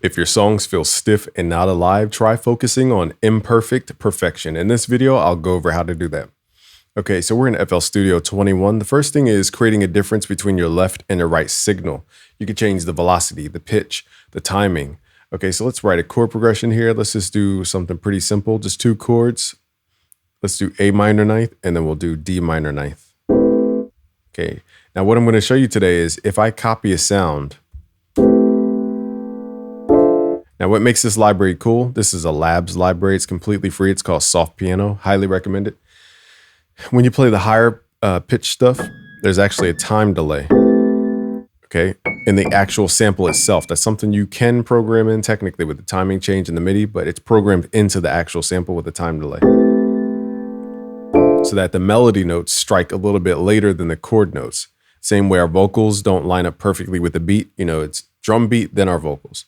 If your songs feel stiff and not alive, try focusing on imperfect perfection. In this video, I'll go over how to do that. Okay, so we're in FL Studio 21. The first thing is creating a difference between your left and your right signal. You can change the velocity, the pitch, the timing. Okay, so let's write a chord progression here. Let's just do something pretty simple, just 2 chords. Let's do A minor ninth, and then we'll do D minor ninth. Okay, now what I'm going to show you today is if I copy a sound. Now what makes this library cool, this is a Labs library. It's completely free. It's called Soft Piano. Highly recommend it. When you play the higher pitch stuff, there's actually a time delay, okay, in the actual sample itself. That's something you can program in technically with the timing change in the MIDI, but it's programmed into the actual sample with a time delay, so that the melody notes strike a little bit later than the chord notes. Same way our vocals don't line up perfectly with the beat. You know, it's drum beat, then our vocals.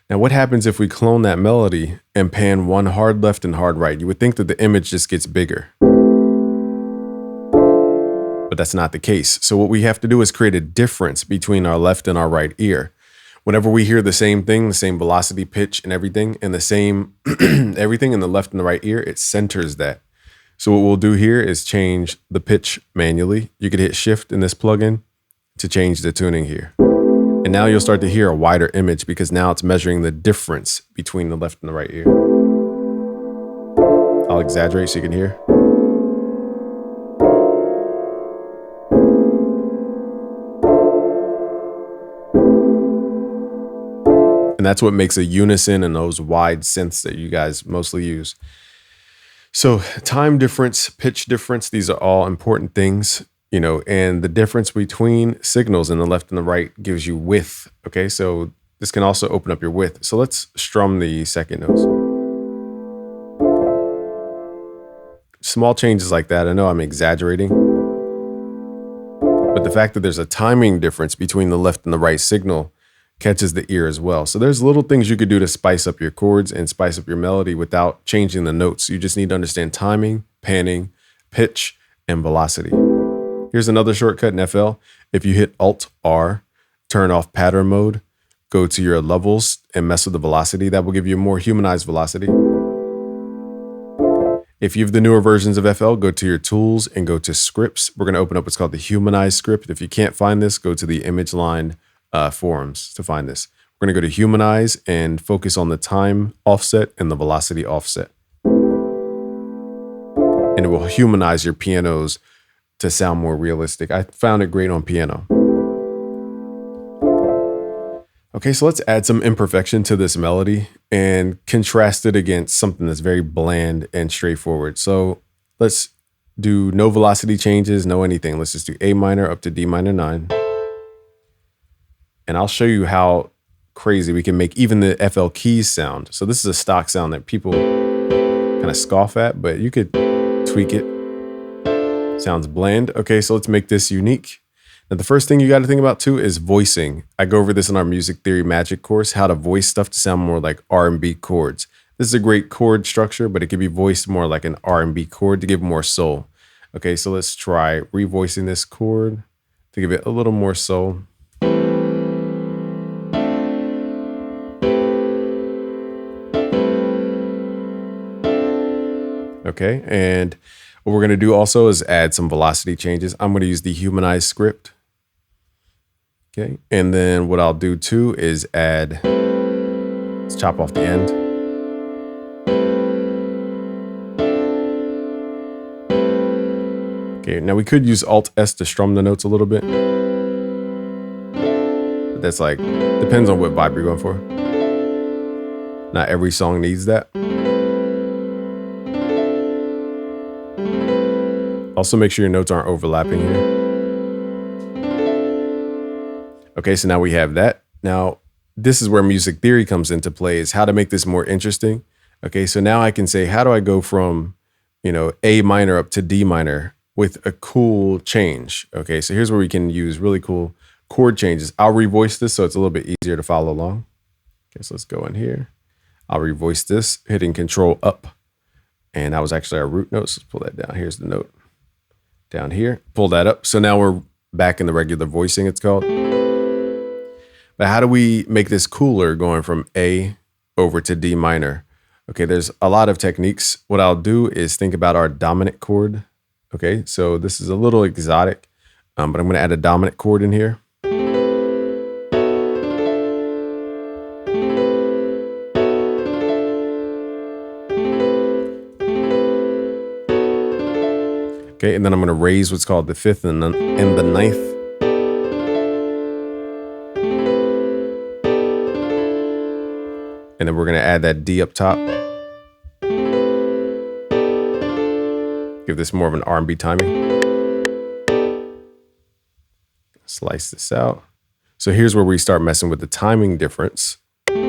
Now, what happens if we clone that melody and pan one hard left and hard right? You would think that the image just gets bigger, but that's not the case. So what we have to do is create a difference between our left and our right ear. Whenever we hear the same thing, the same velocity, pitch, and everything, and the same everything in the left and the right ear, it centers that. So what we'll do here is change the pitch manually. You could hit Shift in this plugin to change the tuning here. And now you'll start to hear a wider image because now it's measuring the difference between the left and the right ear. I'll exaggerate so you can hear. And that's what makes a unison and those wide synths that you guys mostly use. So time difference, pitch difference, these are all important things, you know, and the difference between signals in the left and the right gives you width. Okay, so this can also open up your width. So let's strum the second notes. Small changes like that. I know I'm exaggerating, but the fact that there's a timing difference between the left and the right signal catches the ear as well. So there's little things you could do to spice up your chords and spice up your melody without changing the notes. You just need to understand timing, panning, pitch, and velocity. Here's another shortcut in FL. If you hit Alt-R, turn off pattern mode, go to your levels and mess with the velocity, that will give you a more humanized velocity. If you have the newer versions of FL, go to your tools and go to scripts. We're going to open up what's called the humanized script. If you can't find this, go to the image line forums to find this. We're going to go to humanize and focus on the time offset and the velocity offset. And it will humanize your pianos to sound more realistic. I found it great on piano. Okay, so let's add some imperfection to this melody and contrast it against something that's very bland and straightforward. So let's do no velocity changes, no anything. Let's just do A minor up to D minor 9. And I'll show you how crazy we can make even the FL keys sound. So this is a stock sound that people kind of scoff at, but you could tweak it. Sounds bland. Okay, so let's make this unique. Now, the first thing you got to think about too is voicing. I go over this in our music theory magic course, how to voice stuff to sound more like R&B chords. This is a great chord structure, but it could be voiced more like an R&B chord to give more soul. Okay, so let's try revoicing this chord to give it a little more soul. Okay, and what we're going to do also is add some velocity changes. I'm going to use the humanized script. Okay, and then what I'll do too is add, let's chop off the end. Okay, now we could use Alt-S to strum the notes a little bit. But that's like, depends on what vibe you're going for. Not every song needs that. Also make sure your notes aren't overlapping here. Okay, so now we have that. Now, this is where music theory comes into play, is how to make this more interesting. Okay, so now I can say, how do I go from, you know, A minor up to D minor with a cool change? Okay, so here's where we can use really cool chord changes. I'll revoice this so it's a little bit easier to follow along. Okay, so let's go in here. I'll revoice this, hitting Control up. And that was actually our root note, so let's pull that down. Here's the note. Down here, pull that up. So now we're back in the regular voicing, it's called. But how do we make this cooler going from A over to D minor? Okay, there's a lot of techniques. What I'll do is think about our dominant chord. Okay, so this is a little exotic, but I'm going to add a dominant chord in here. Okay, and then I'm going to raise what's called the fifth and the ninth. And then we're going to add that D up top. Give this more of an R&B timing. Slice this out. So here's where we start messing with the timing difference. Okay,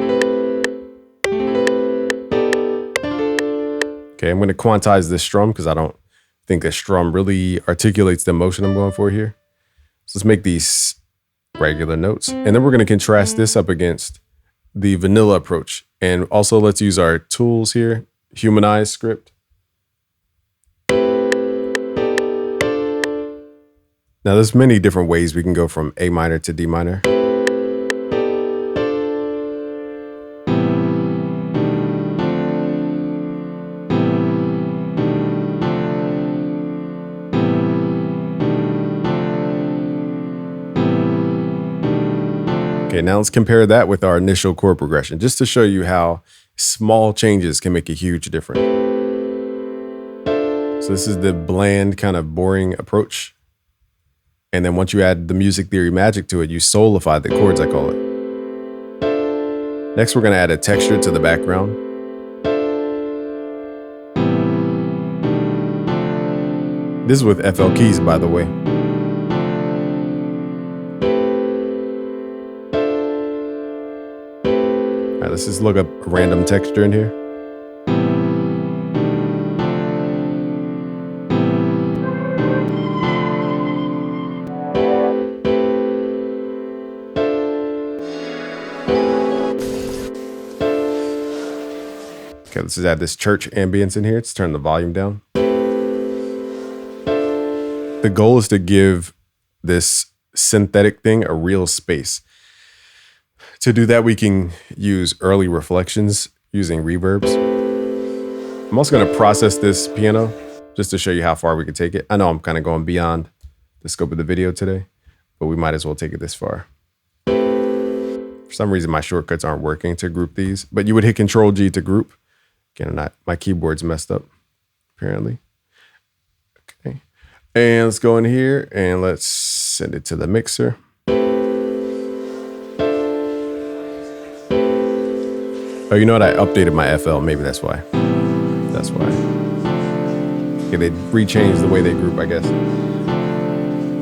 I'm going to quantize this strum because I don't think the strum really articulates the emotion I'm going for here. So let's make these regular notes. And then we're going to contrast this up against the vanilla approach. And also let's use our tools here. Humanize script. Now there's many different ways we can go from A minor to D minor. Okay, now let's compare that with our initial chord progression, just to show you how small changes can make a huge difference. So this is the bland, kind of boring approach. And then once you add the music theory magic to it, you soulify the chords, I call it. Next, we're going to add a texture to the background. This is with FL keys, by the way. All right, let's just look up a random texture in here. Okay, let's just add this church ambience in here. Let's turn the volume down. The goal is to give this synthetic thing a real space. To do that, we can use early reflections using reverbs. I'm also going to process this piano just to show you how far we can take it. I know I'm kind of going beyond the scope of the video today, but we might as well take it this far. For some reason, my shortcuts aren't working to group these, but you would hit Control G to group. Again, my keyboard's messed up, apparently. Okay. And let's go in here and let's send it to the mixer. Oh, you know what? I updated my FL. Maybe that's why. That's why. Okay, they rechanged the way they group, I guess.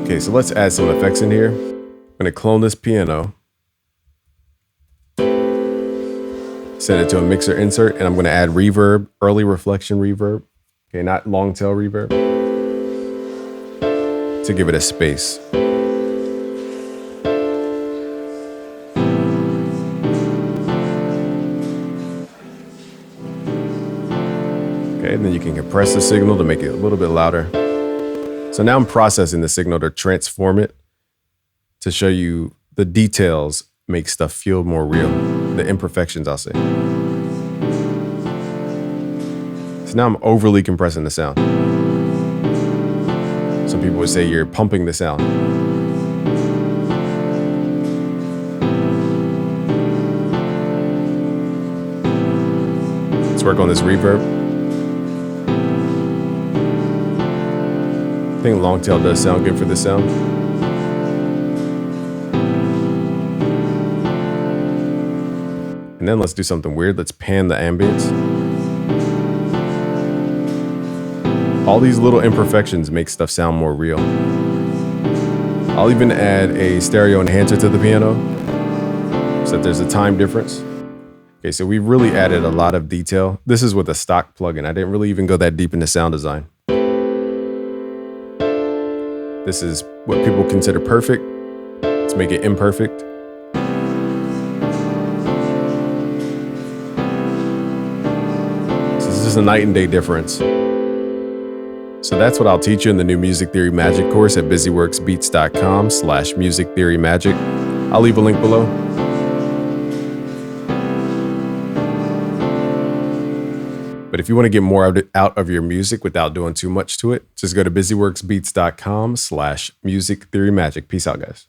Okay, so let's add some effects in here. I'm going to clone this piano. Send it to a mixer insert, and I'm going to add reverb, early reflection reverb. Okay, not long tail reverb. To give it a space. Okay, and then you can compress the signal to make it a little bit louder. So now I'm processing the signal to transform it to show you the details make stuff feel more real. The imperfections, I'll say. So now I'm overly compressing the sound. Some people would say you're pumping the sound. Let's work on this reverb. I think long tail does sound good for this sound. And then let's do something weird. Let's pan the ambience. All these little imperfections make stuff sound more real. I'll even add a stereo enhancer to the piano so that there's a time difference. Okay, so we've really added a lot of detail. This is with a stock plugin. I didn't really even go that deep into sound design. This is what people consider perfect. Let's make it imperfect. This is a night and day difference. So that's what I'll teach you in the new Music Theory Magic course at busyworksbeats.com/musictheorymagic. I'll leave a link below. But if you want to get more out of your music without doing too much to it, just go to busyworksbeats.com/music theory magic. Peace out, guys.